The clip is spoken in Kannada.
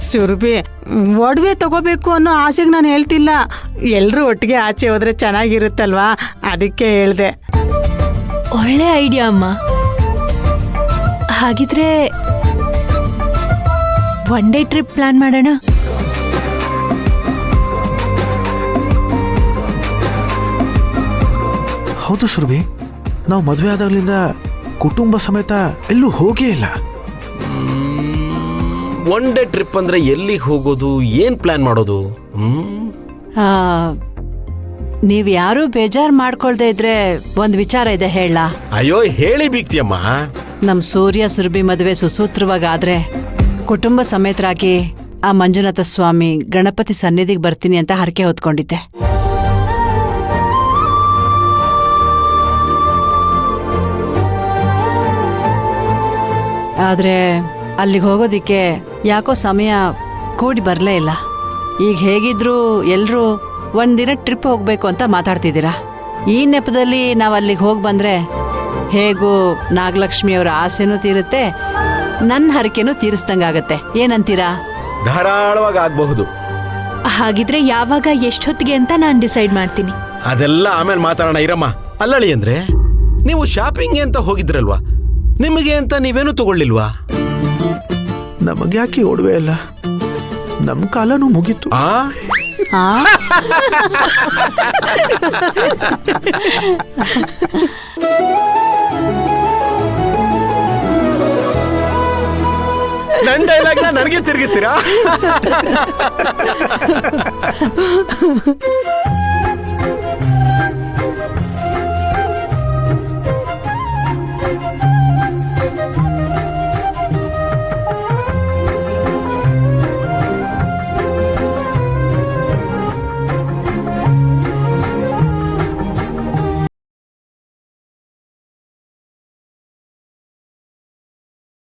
ಸುರಭಿ, ಒಡವೆ ತಗೋಬೇಕು ಅನ್ನೋ ಆಸೆಗೆ ನಾನು ಹೇಳ್ತಿಲ್ಲ. ಎಲ್ಲರೂ ಒಟ್ಟಿಗೆ ಆಚೆ ಹೋದ್ರೆ ಚೆನ್ನಾಗಿರುತ್ತಲ್ವಾ, ಅದಕ್ಕೆ ಹೇಳ್ದೆ. ಒಳ್ಳೆ ಐಡಿಯಾ ಅಮ್ಮ. ಹಾಗಿದ್ರೆ ಒನ್ ಡೇ ಟ್ರಿಪ್ ಪ್ಲಾನ್ ಮಾಡೋಣ. ಹೌದು ಸುರಭಿ, ನಾವು ಮದುವೆ ಆದಾಗಲಿಂದ ಕುಟುಂಬ ಸಮೇತ ಎಲ್ಲೂ ಹೋಗೇ ಇಲ್ಲ. ಒನ್ ಡೇ ಟ್ರಿಪ್ ಅಂದ್ರೆ ಎಲ್ಲಿಗೆ ಹೋಗೋದು, ಏನ್ ಪ್ಲಾನ್ ಮಾಡೋದು? ನೀವ್ ಯಾರು ಬೇಜಾರ್ ಮಾಡ್ಕೊಳ್ದೆ ಇದ್ರೆ ಒಂದ್ ವಿಚಾರ ಇದೆ ಹೇಳ. ಅಯ್ಯೋ ಹೇಳಿ ಬೀಗ್ತಿಯಮ್ಮ. ನಮ್ ಸೂರ್ಯ ಸುರಭಿ ಮದುವೆ ಸುಸೂತ್ರವಾಗಾದ್ರೆ ಕುಟುಂಬ ಸಮೇತರಾಗಿ ಆ ಮಂಜುನಾಥ ಸ್ವಾಮಿ ಗಣಪತಿ ಸನ್ನಿಧಿಗೆ ಬರ್ತೀನಿ ಅಂತ ಹರಕೆ ಹೊತ್ಕೊಂಡಿದ್ದೆ. ಆದ್ರೆ ಅಲ್ಲಿಗೆ ಹೋಗೋದಿಕ್ಕೆ ಯಾಕೋ ಸಮಯ ಕೂಡಿ ಬರಲೇ ಇಲ್ಲ. ಈಗ ಹೇಗಿದ್ರು ಎಲ್ರೂ ಒಂದಿನ ಟ್ರಿಪ್ ಹೋಗ್ಬೇಕು ಅಂತ ಮಾತಾಡ್ತಿದ್ದೀರಾ. ಈ ನೆಪದಲ್ಲಿ ನಾವು ಅಲ್ಲಿಗೆ ಹೋಗಿ ಬಂದ್ರೆ ಹೇಗೂ ನಾಗಲಕ್ಷ್ಮಿಯವರ ಆಸೆನೂ ತೀರುತ್ತೆ, ನನ್ನ ಹರಕೆನೂ ತೀರಿಸ್ದಂಗಾಗತ್ತೆ. ಏನಂತೀರಾ? ಧಾರಾಳವಾಗಿ ಆಗಬಹುದು. ಹಾಗಿದ್ರೆ ಯಾವಾಗ ಎಷ್ಟೊತ್ತಿಗೆ ಅಂತ ನಾನು ಡಿಸೈಡ್ ಮಾಡ್ತೀನಿ. ಅದೆಲ್ಲ ಆಮೇಲೆ ಮಾತಾಡೋಣ ಇರಮ್ಮ. ಅಲ್ಲಳಿ ಅಂದ್ರೆ ನೀವು ಶಾಪಿಂಗ್ ಅಂತ ಹೋಗಿದ್ರಲ್ವಾ, ನಿಮಗೆ ಅಂತ ನೀವೇನು ತಗೊಳ್ಳಿಲ್ವಾ? ನಮಗ್ಯಾಕೆ ಒಡವೆ ಇಲ್ಲ, ನಮ್ ಕಾಲನೂ ಮುಗೀತು. ನನ್ನ ಡೈಲಾಗ್ನ ನನಗೆ ತಿರುಗಿಸ್ತೀರಾ?